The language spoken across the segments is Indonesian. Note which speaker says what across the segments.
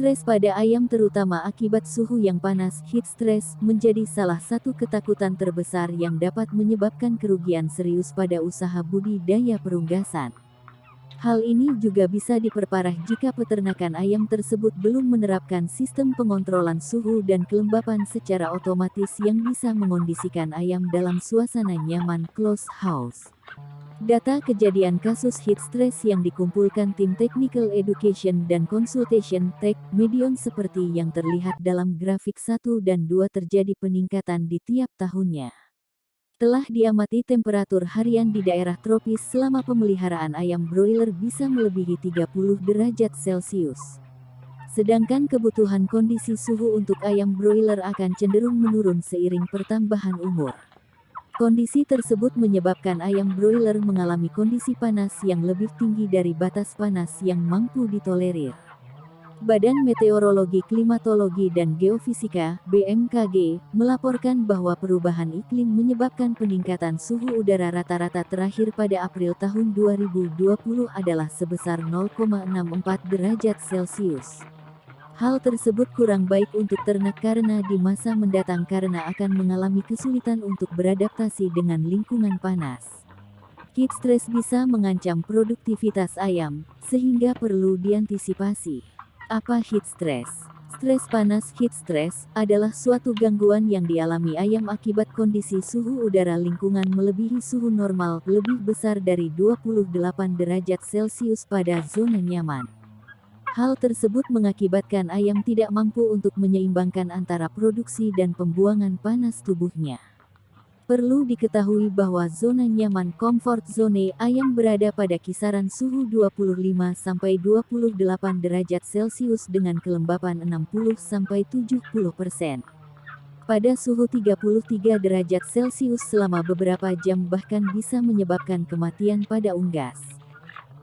Speaker 1: stres pada ayam terutama akibat suhu yang panas, heat stress, menjadi salah satu ketakutan terbesar yang dapat menyebabkan kerugian serius pada usaha budidaya perunggasan. Hal ini juga bisa diperparah jika peternakan ayam tersebut belum menerapkan sistem pengontrolan suhu dan kelembapan secara otomatis yang bisa mengondisikan ayam dalam suasana nyaman closed house. Data kejadian kasus heat stress yang dikumpulkan tim Technical Education dan Consultation Tech Medion seperti yang terlihat dalam grafik 1 dan 2 terjadi peningkatan di tiap tahunnya. Telah diamati temperatur harian di daerah tropis selama pemeliharaan ayam broiler bisa melebihi 30 derajat Celcius. Sedangkan kebutuhan kondisi suhu untuk ayam broiler akan cenderung menurun seiring pertambahan umur. Kondisi tersebut menyebabkan ayam broiler mengalami kondisi panas yang lebih tinggi dari batas panas yang mampu ditolerir. Badan Meteorologi, Klimatologi dan Geofisika (BMKG) melaporkan bahwa perubahan iklim menyebabkan peningkatan suhu udara rata-rata terakhir pada April tahun 2020 adalah sebesar 0,64 derajat Celcius. Hal tersebut kurang baik untuk ternak karena di masa mendatang karena akan mengalami kesulitan untuk beradaptasi dengan lingkungan panas. Heat stress bisa mengancam produktivitas ayam, sehingga perlu diantisipasi. Apa heat stress? Stres panas heat stress adalah suatu gangguan yang dialami ayam akibat kondisi suhu udara lingkungan melebihi suhu normal lebih besar dari 28 derajat Celcius pada zona nyaman. Hal tersebut mengakibatkan ayam tidak mampu untuk menyeimbangkan antara produksi dan pembuangan panas tubuhnya. Perlu diketahui bahwa zona nyaman comfort zone ayam berada pada kisaran suhu 25-28 derajat Celcius dengan kelembapan 60-70%. Pada suhu 33 derajat Celcius selama beberapa jam bahkan bisa menyebabkan kematian pada unggas.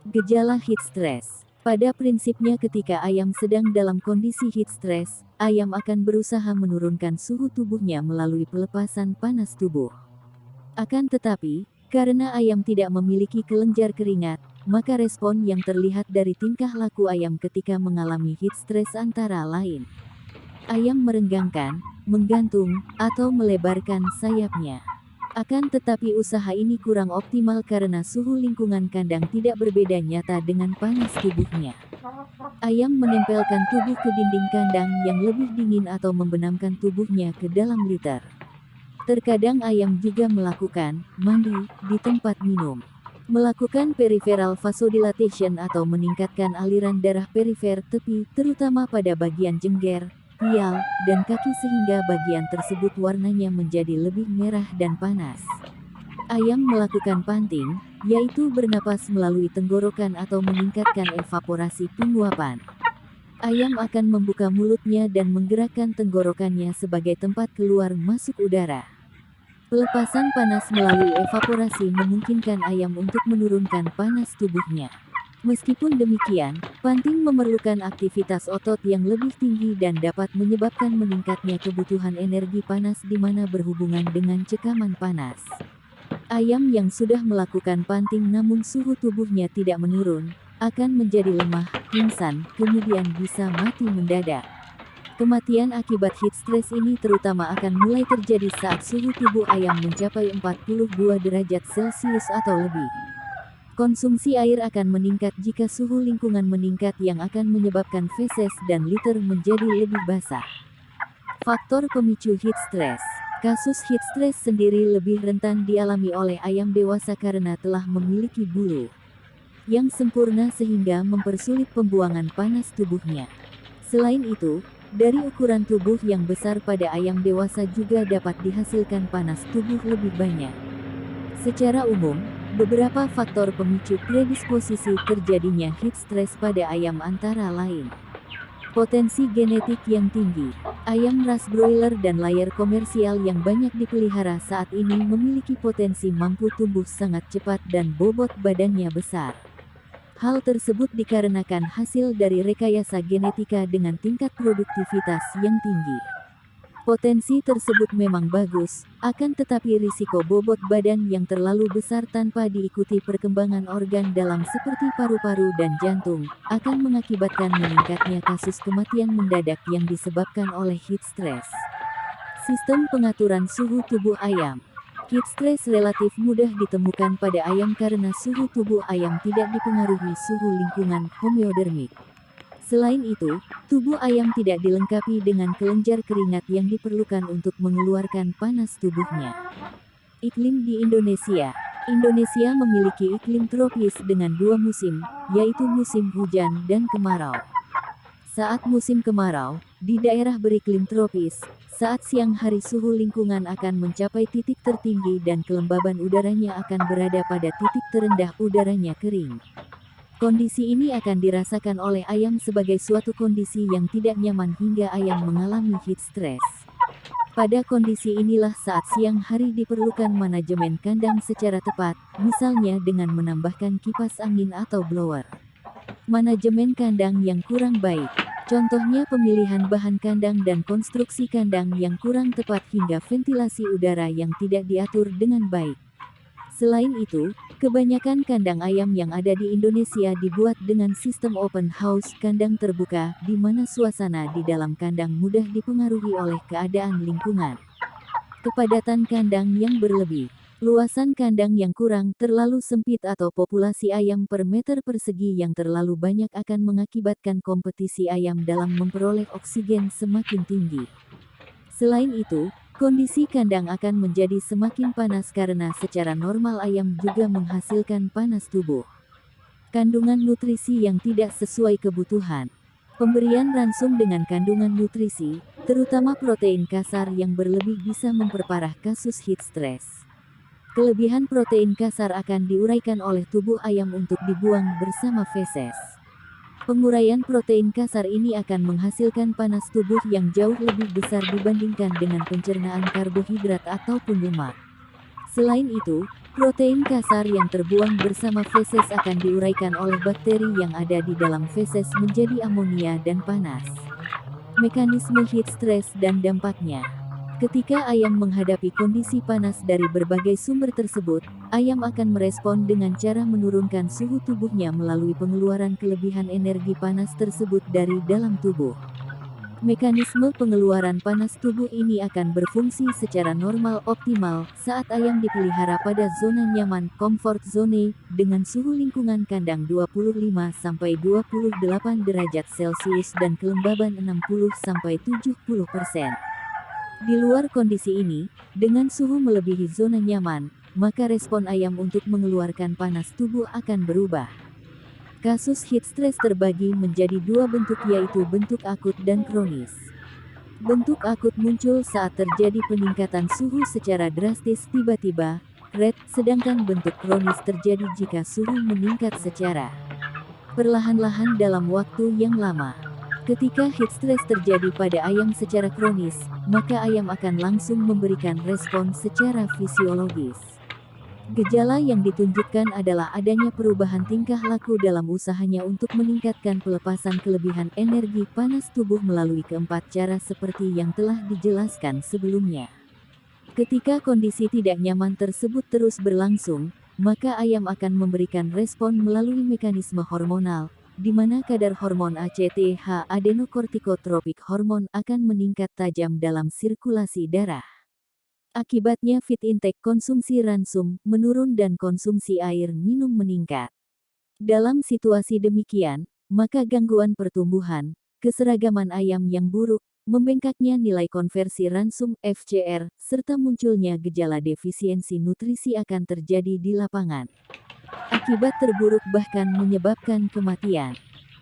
Speaker 1: Gejala heat stress. Pada prinsipnya ketika ayam sedang dalam kondisi heat stress, ayam akan berusaha menurunkan suhu tubuhnya melalui pelepasan panas tubuh. Akan tetapi, karena ayam tidak memiliki kelenjar keringat, maka respon yang terlihat dari tingkah laku ayam ketika mengalami heat stress antara lain: ayam merenggangkan, menggantung, atau melebarkan sayapnya. Akan tetapi usaha ini kurang optimal karena suhu lingkungan kandang tidak berbeda nyata dengan panas tubuhnya. Ayam menempelkan tubuh ke dinding kandang yang lebih dingin atau membenamkan tubuhnya ke dalam liter. Terkadang ayam juga melakukan mandi di tempat minum. Melakukan peripheral vasodilatation atau meningkatkan aliran darah perifer tepi terutama pada bagian jengger, pial, dan kaki sehingga bagian tersebut warnanya menjadi lebih merah dan panas. Ayam melakukan panting, yaitu bernapas melalui tenggorokan atau meningkatkan evaporasi penguapan. Ayam akan membuka mulutnya dan menggerakkan tenggorokannya sebagai tempat keluar masuk udara. Pelepasan panas melalui evaporasi memungkinkan ayam untuk menurunkan panas tubuhnya. Meskipun demikian, panting memerlukan aktivitas otot yang lebih tinggi dan dapat menyebabkan meningkatnya kebutuhan energi panas di mana berhubungan dengan cekaman panas. Ayam yang sudah melakukan panting namun suhu tubuhnya tidak menurun, akan menjadi lemah, pingsan, kemudian bisa mati mendadak. Kematian akibat heat stress ini terutama akan mulai terjadi saat suhu tubuh ayam mencapai 42 derajat Celcius atau lebih. Konsumsi air akan meningkat jika suhu lingkungan meningkat yang akan menyebabkan feses dan litter menjadi lebih basah. Faktor pemicu heat stress. Kasus heat stress sendiri lebih rentan dialami oleh ayam dewasa karena telah memiliki bulu yang sempurna sehingga mempersulit pembuangan panas tubuhnya. Selain itu, dari ukuran tubuh yang besar pada ayam dewasa juga dapat dihasilkan panas tubuh lebih banyak. Secara umum, beberapa faktor pemicu predisposisi terjadinya heat stress pada ayam antara lain: potensi genetik yang tinggi. Ayam ras broiler dan layer komersial yang banyak dipelihara saat ini memiliki potensi mampu tumbuh sangat cepat dan bobot badannya besar. Hal tersebut dikarenakan hasil dari rekayasa genetika dengan tingkat produktivitas yang tinggi. Potensi tersebut memang bagus, akan tetapi risiko bobot badan yang terlalu besar tanpa diikuti perkembangan organ dalam seperti paru-paru dan jantung, akan mengakibatkan meningkatnya kasus kematian mendadak yang disebabkan oleh heat stress. Sistem pengaturan suhu tubuh ayam. Heat stress relatif mudah ditemukan pada ayam karena suhu tubuh ayam tidak dipengaruhi suhu lingkungan homeodermik. Selain itu, tubuh ayam tidak dilengkapi dengan kelenjar keringat yang diperlukan untuk mengeluarkan panas tubuhnya. Iklim di Indonesia. Indonesia memiliki iklim tropis dengan 2 musim, yaitu musim hujan dan kemarau. Saat musim kemarau, di daerah beriklim tropis, saat siang hari suhu lingkungan akan mencapai titik tertinggi dan kelembaban udaranya akan berada pada titik terendah, udaranya kering. Kondisi ini akan dirasakan oleh ayam sebagai suatu kondisi yang tidak nyaman hingga ayam mengalami heat stress. Pada kondisi inilah saat siang hari diperlukan manajemen kandang secara tepat, misalnya dengan menambahkan kipas angin atau blower. Manajemen kandang yang kurang baik, contohnya pemilihan bahan kandang dan konstruksi kandang yang kurang tepat hingga ventilasi udara yang tidak diatur dengan baik. Selain itu, kebanyakan kandang ayam yang ada di Indonesia dibuat dengan sistem open house, kandang terbuka, di mana suasana di dalam kandang mudah dipengaruhi oleh keadaan lingkungan. Kepadatan kandang yang berlebih, luasan kandang yang kurang, terlalu sempit atau populasi ayam per meter persegi yang terlalu banyak akan mengakibatkan kompetisi ayam dalam memperoleh oksigen semakin tinggi. Selain itu, kondisi kandang akan menjadi semakin panas karena secara normal ayam juga menghasilkan panas tubuh. Kandungan nutrisi yang tidak sesuai kebutuhan. Pemberian ransum dengan kandungan nutrisi, terutama protein kasar yang berlebih bisa memperparah kasus heat stress. Kelebihan protein kasar akan diuraikan oleh tubuh ayam untuk dibuang bersama feses. Penguraian protein kasar ini akan menghasilkan panas tubuh yang jauh lebih besar dibandingkan dengan pencernaan karbohidrat ataupun lemak. Selain itu, protein kasar yang terbuang bersama feses akan diuraikan oleh bakteri yang ada di dalam feses menjadi amonia dan panas. Mekanisme heat stress dan dampaknya. Ketika ayam menghadapi kondisi panas dari berbagai sumber tersebut, ayam akan merespon dengan cara menurunkan suhu tubuhnya melalui pengeluaran kelebihan energi panas tersebut dari dalam tubuh. Mekanisme pengeluaran panas tubuh ini akan berfungsi secara normal optimal saat ayam dipelihara pada zona nyaman comfort zone dengan suhu lingkungan kandang 25-28 derajat Celcius dan kelembaban 60-70%. Di luar kondisi ini, dengan suhu melebihi zona nyaman, maka respon ayam untuk mengeluarkan panas tubuh akan berubah. Kasus heat stress terbagi menjadi 2 bentuk, yaitu bentuk akut dan kronis. Bentuk akut muncul saat terjadi peningkatan suhu secara drastis tiba-tiba, sedangkan bentuk kronis terjadi jika suhu meningkat secara perlahan-lahan dalam waktu yang lama. Ketika heat stress terjadi pada ayam secara kronis, maka ayam akan langsung memberikan respon secara fisiologis. Gejala yang ditunjukkan adalah adanya perubahan tingkah laku dalam usahanya untuk meningkatkan pelepasan kelebihan energi panas tubuh melalui keempat cara seperti yang telah dijelaskan sebelumnya. Ketika kondisi tidak nyaman tersebut terus berlangsung, maka ayam akan memberikan respon melalui mekanisme hormonal, di mana kadar hormon ACTH adenokortikotropik hormon akan meningkat tajam dalam sirkulasi darah. Akibatnya feed intake konsumsi ransum menurun dan konsumsi air minum meningkat. Dalam situasi demikian, maka gangguan pertumbuhan, keseragaman ayam yang buruk, membengkaknya nilai konversi ransum FCR, serta munculnya gejala defisiensi nutrisi akan terjadi di lapangan. Akibat terburuk bahkan menyebabkan kematian.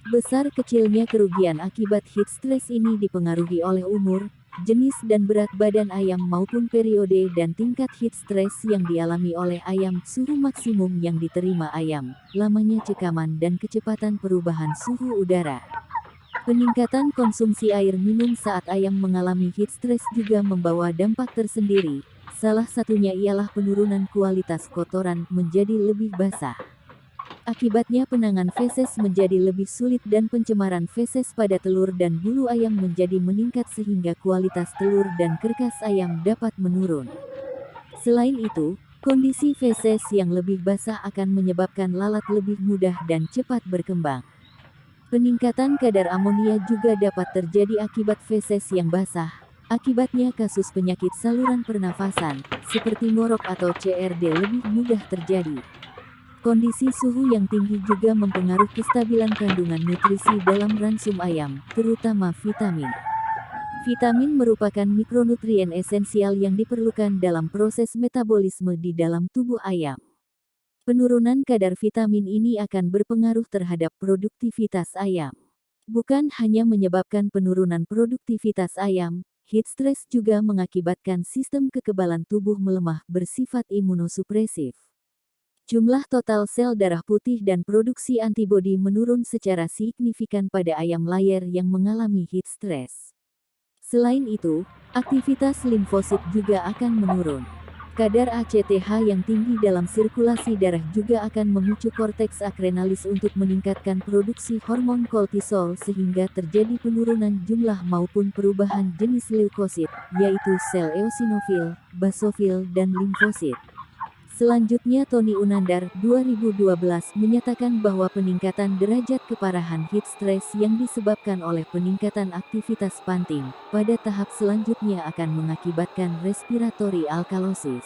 Speaker 1: Besar kecilnya kerugian akibat heat stress ini dipengaruhi oleh umur, jenis dan berat badan ayam maupun periode dan tingkat heat stress yang dialami oleh ayam, suhu maksimum yang diterima ayam, lamanya cekaman dan kecepatan perubahan suhu udara. Peningkatan konsumsi air minum saat ayam mengalami heat stress juga membawa dampak tersendiri. Salah satunya ialah penurunan kualitas kotoran menjadi lebih basah. Akibatnya penanganan feses menjadi lebih sulit dan pencemaran feses pada telur dan bulu ayam menjadi meningkat sehingga kualitas telur dan karkas ayam dapat menurun. Selain itu, kondisi feses yang lebih basah akan menyebabkan lalat lebih mudah dan cepat berkembang. Peningkatan kadar amonia juga dapat terjadi akibat feses yang basah. Akibatnya kasus penyakit saluran pernafasan, seperti ngorok atau CRD lebih mudah terjadi. Kondisi suhu yang tinggi juga mempengaruhi kestabilan kandungan nutrisi dalam ransum ayam, terutama vitamin. Vitamin merupakan mikronutrien esensial yang diperlukan dalam proses metabolisme di dalam tubuh ayam. Penurunan kadar vitamin ini akan berpengaruh terhadap produktivitas ayam. Bukan hanya menyebabkan penurunan produktivitas ayam, heat stress juga mengakibatkan sistem kekebalan tubuh melemah bersifat imunosupresif. Jumlah total sel darah putih dan produksi antibodi menurun secara signifikan pada ayam layar yang mengalami heat stress. Selain itu, aktivitas limfosit juga akan menurun. Kadar ACTH yang tinggi dalam sirkulasi darah juga akan memicu korteks adrenalis untuk meningkatkan produksi hormon kortisol sehingga terjadi penurunan jumlah maupun perubahan jenis leukosit, yaitu sel eosinofil, basofil, dan limfosit. Selanjutnya Tony Unandar, 2012, menyatakan bahwa peningkatan derajat keparahan heat stress yang disebabkan oleh peningkatan aktivitas panting, pada tahap selanjutnya akan mengakibatkan respiratory alkalosis.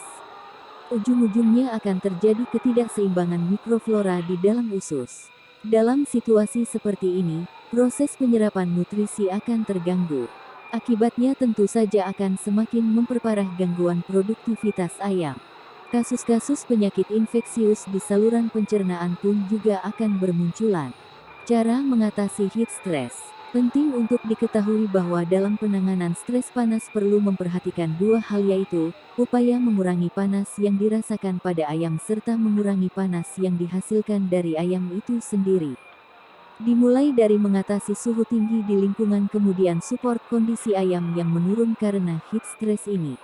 Speaker 1: Ujung-ujungnya akan terjadi ketidakseimbangan mikroflora di dalam usus. Dalam situasi seperti ini, proses penyerapan nutrisi akan terganggu. Akibatnya tentu saja akan semakin memperparah gangguan produktivitas ayam. Kasus-kasus penyakit infeksius di saluran pencernaan pun juga akan bermunculan. Cara mengatasi heat stress. Penting untuk diketahui bahwa dalam penanganan stres panas perlu memperhatikan dua hal, yaitu upaya mengurangi panas yang dirasakan pada ayam serta mengurangi panas yang dihasilkan dari ayam itu sendiri. Dimulai dari mengatasi suhu tinggi di lingkungan, kemudian support kondisi ayam yang menurun karena heat stress ini.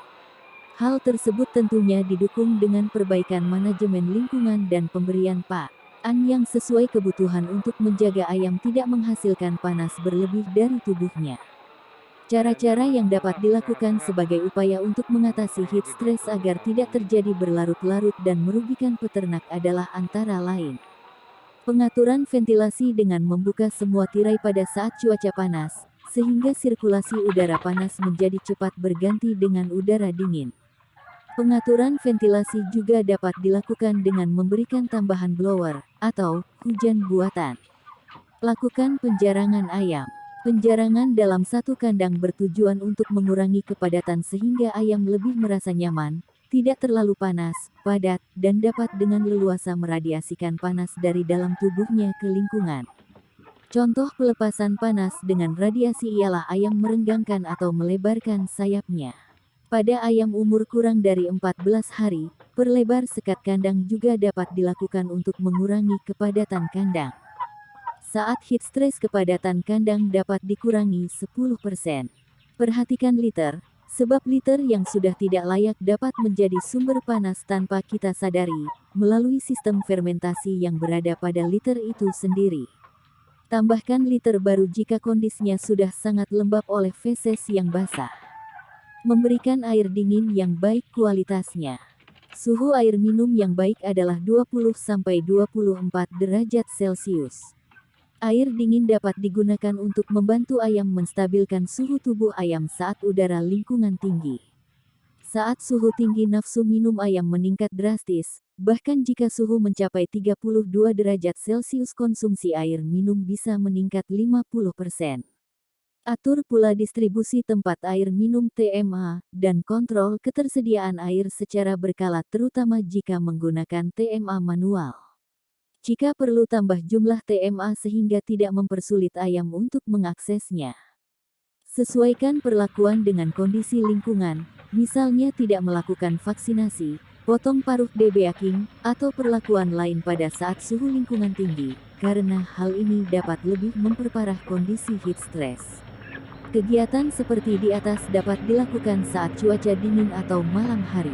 Speaker 1: Hal tersebut tentunya didukung dengan perbaikan manajemen lingkungan dan pemberian pakan yang sesuai kebutuhan untuk menjaga ayam tidak menghasilkan panas berlebih dari tubuhnya. Cara-cara yang dapat dilakukan sebagai upaya untuk mengatasi heat stress agar tidak terjadi berlarut-larut dan merugikan peternak adalah antara lain: pengaturan ventilasi dengan membuka semua tirai pada saat cuaca panas, sehingga sirkulasi udara panas menjadi cepat berganti dengan udara dingin. Pengaturan ventilasi juga dapat dilakukan dengan memberikan tambahan blower atau hujan buatan. Lakukan penjarangan ayam. Penjarangan dalam satu kandang bertujuan untuk mengurangi kepadatan sehingga ayam lebih merasa nyaman, tidak terlalu panas, padat, dan dapat dengan leluasa meradiasikan panas dari dalam tubuhnya ke lingkungan. Contoh pelepasan panas dengan radiasi ialah ayam merenggangkan atau melebarkan sayapnya. Pada ayam umur kurang dari 14 hari, perlebar sekat kandang juga dapat dilakukan untuk mengurangi kepadatan kandang. Saat heat stress, kepadatan kandang dapat dikurangi 10%. Perhatikan liter, sebab liter yang sudah tidak layak dapat menjadi sumber panas tanpa kita sadari, melalui sistem fermentasi yang berada pada liter itu sendiri. Tambahkan liter baru jika kondisinya sudah sangat lembab oleh feses yang basah. Memberikan air dingin yang baik kualitasnya. Suhu air minum yang baik adalah 20-24 derajat Celcius. Air dingin dapat digunakan untuk membantu ayam menstabilkan suhu tubuh ayam saat udara lingkungan tinggi. Saat suhu tinggi, nafsu minum ayam meningkat drastis, bahkan jika suhu mencapai 32 derajat Celcius, konsumsi air minum bisa meningkat 50%. Atur pula distribusi tempat air minum TMA, dan kontrol ketersediaan air secara berkala terutama jika menggunakan TMA manual. Jika perlu, tambah jumlah TMA sehingga tidak mempersulit ayam untuk mengaksesnya. Sesuaikan perlakuan dengan kondisi lingkungan, misalnya tidak melakukan vaksinasi, potong paruh debeaking, atau perlakuan lain pada saat suhu lingkungan tinggi, karena hal ini dapat lebih memperparah kondisi heat stress. Kegiatan seperti di atas dapat dilakukan saat cuaca dingin atau malam hari.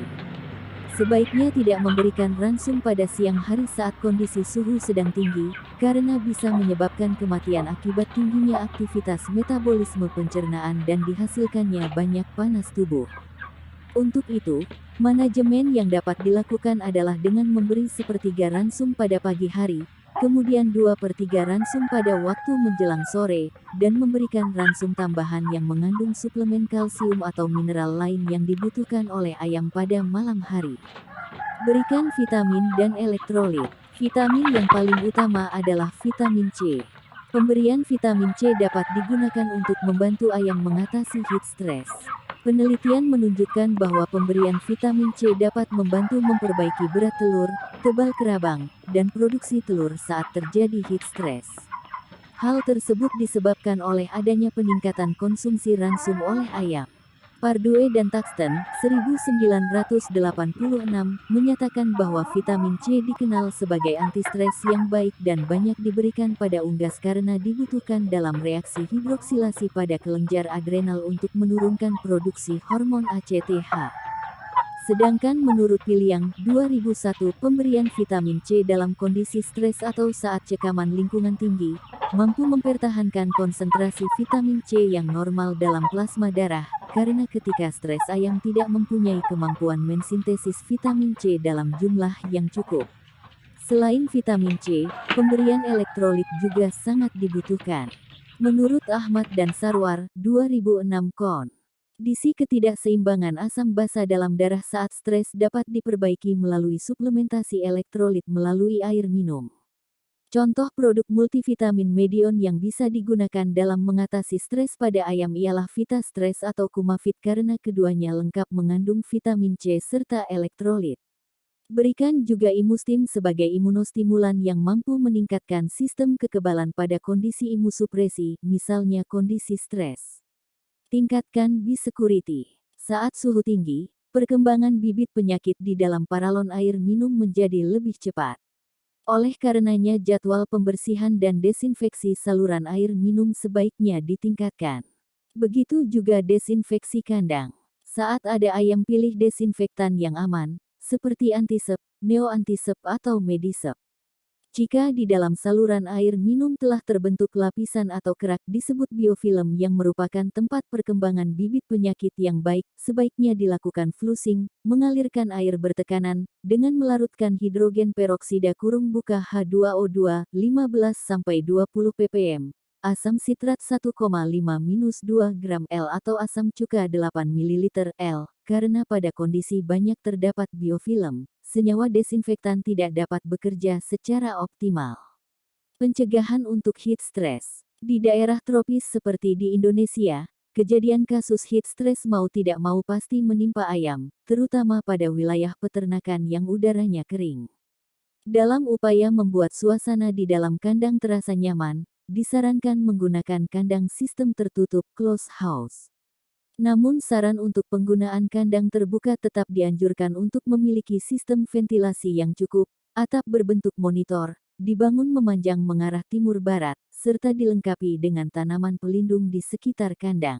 Speaker 1: Sebaiknya tidak memberikan ransum pada siang hari saat kondisi suhu sedang tinggi, karena bisa menyebabkan kematian akibat tingginya aktivitas metabolisme pencernaan dan dihasilkannya banyak panas tubuh. Untuk itu, manajemen yang dapat dilakukan adalah dengan memberi sepertiga ransum pada pagi hari, kemudian 2/3 ransum pada waktu menjelang sore, dan memberikan ransum tambahan yang mengandung suplemen kalsium atau mineral lain yang dibutuhkan oleh ayam pada malam hari. Berikan vitamin dan elektrolit. Vitamin yang paling utama adalah vitamin C. Pemberian vitamin C dapat digunakan untuk membantu ayam mengatasi heat stress. Penelitian menunjukkan bahwa pemberian vitamin C dapat membantu memperbaiki berat telur, tebal kerabang, dan produksi telur saat terjadi heat stress. Hal tersebut disebabkan oleh adanya peningkatan konsumsi ransum oleh ayam. Pardue dan Taxton, 1986, menyatakan bahwa vitamin C dikenal sebagai anti-stres yang baik dan banyak diberikan pada unggas karena dibutuhkan dalam reaksi hidroksilasi pada kelenjar adrenal untuk menurunkan produksi hormon ACTH. Sedangkan menurut Piliang, 2001, pemberian vitamin C dalam kondisi stres atau saat cekaman lingkungan tinggi, mampu mempertahankan konsentrasi vitamin C yang normal dalam plasma darah, karena ketika stres ayam tidak mempunyai kemampuan mensintesis vitamin C dalam jumlah yang cukup. Selain vitamin C, pemberian elektrolit juga sangat dibutuhkan. Menurut Ahmad dan Sarwar, 2006 kondisi ketidakseimbangan asam basa dalam darah saat stres dapat diperbaiki melalui suplementasi elektrolit melalui air minum. Contoh produk multivitamin Medion yang bisa digunakan dalam mengatasi stres pada ayam ialah Vita Stress atau Kumafit karena keduanya lengkap mengandung vitamin C serta elektrolit. Berikan juga Imustim sebagai imunostimulan yang mampu meningkatkan sistem kekebalan pada kondisi imusupresi, misalnya kondisi stres. Tingkatkan biosecurity. Saat suhu tinggi, perkembangan bibit penyakit di dalam paralon air minum menjadi lebih cepat. Oleh karenanya jadwal pembersihan dan desinfeksi saluran air minum sebaiknya ditingkatkan. Begitu juga desinfeksi kandang. Saat ada ayam pilih desinfektan yang aman, seperti antisep, neo-antisep atau medisep. Jika di dalam saluran air minum telah terbentuk lapisan atau kerak disebut biofilm yang merupakan tempat perkembangan bibit penyakit yang baik, sebaiknya dilakukan flusing, mengalirkan air bertekanan, dengan melarutkan hidrogen peroksida (H2O2) 15-20 ppm, asam sitrat 1,5-2 gram L atau asam cuka 8 ml L, karena pada kondisi banyak terdapat biofilm, senyawa desinfektan tidak dapat bekerja secara optimal. Pencegahan untuk heat stress. Di daerah tropis seperti di Indonesia, kejadian kasus heat stress mau tidak mau pasti menimpa ayam, terutama pada wilayah peternakan yang udaranya kering. Dalam upaya membuat suasana di dalam kandang terasa nyaman, disarankan menggunakan kandang sistem tertutup closed house. Namun saran untuk penggunaan kandang terbuka tetap dianjurkan untuk memiliki sistem ventilasi yang cukup, atap berbentuk monitor, dibangun memanjang mengarah timur-barat, serta dilengkapi dengan tanaman pelindung di sekitar kandang.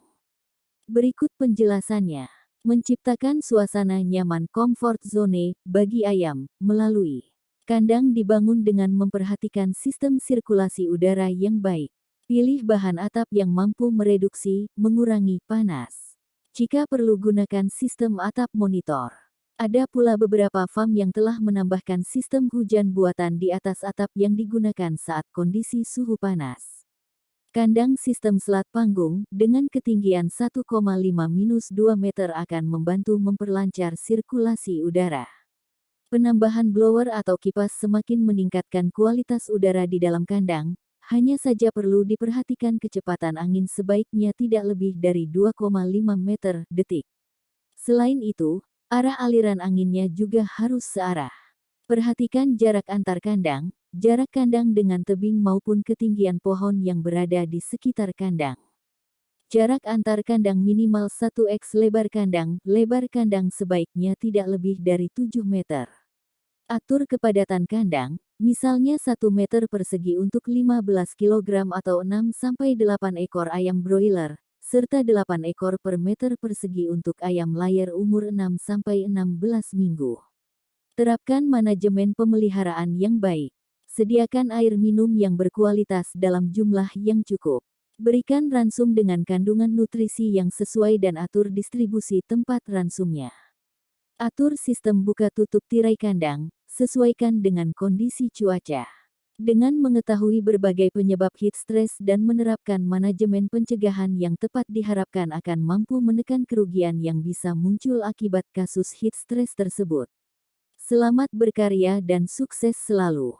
Speaker 1: Berikut penjelasannya. Menciptakan suasana nyaman comfort zone bagi ayam, melalui kandang dibangun dengan memperhatikan sistem sirkulasi udara yang baik. Pilih bahan atap yang mampu mereduksi, mengurangi panas. Jika perlu gunakan sistem atap monitor. Ada pula beberapa farm yang telah menambahkan sistem hujan buatan di atas atap yang digunakan saat kondisi suhu panas. Kandang sistem selat panggung, dengan ketinggian 1,5-2 meter akan membantu memperlancar sirkulasi udara. Penambahan blower atau kipas semakin meningkatkan kualitas udara di dalam kandang, hanya saja perlu diperhatikan kecepatan angin sebaiknya tidak lebih dari 2,5 meter detik. Selain itu, arah aliran anginnya juga harus searah. Perhatikan jarak antar kandang, jarak kandang dengan tebing maupun ketinggian pohon yang berada di sekitar kandang. Jarak antar kandang minimal 1x lebar kandang sebaiknya tidak lebih dari 7 meter. Atur kepadatan kandang, misalnya 1 meter persegi untuk 15 kg atau 6-8 ekor ayam broiler, serta 8 ekor per meter persegi untuk ayam layar umur 6-16 minggu. Terapkan manajemen pemeliharaan yang baik. Sediakan air minum yang berkualitas dalam jumlah yang cukup. Berikan ransum dengan kandungan nutrisi yang sesuai dan atur distribusi tempat ransumnya. Atur sistem buka tutup tirai kandang, sesuaikan dengan kondisi cuaca. Dengan mengetahui berbagai penyebab heat stress dan menerapkan manajemen pencegahan yang tepat diharapkan akan mampu menekan kerugian yang bisa muncul akibat kasus heat stress tersebut. Selamat berkarya dan sukses selalu.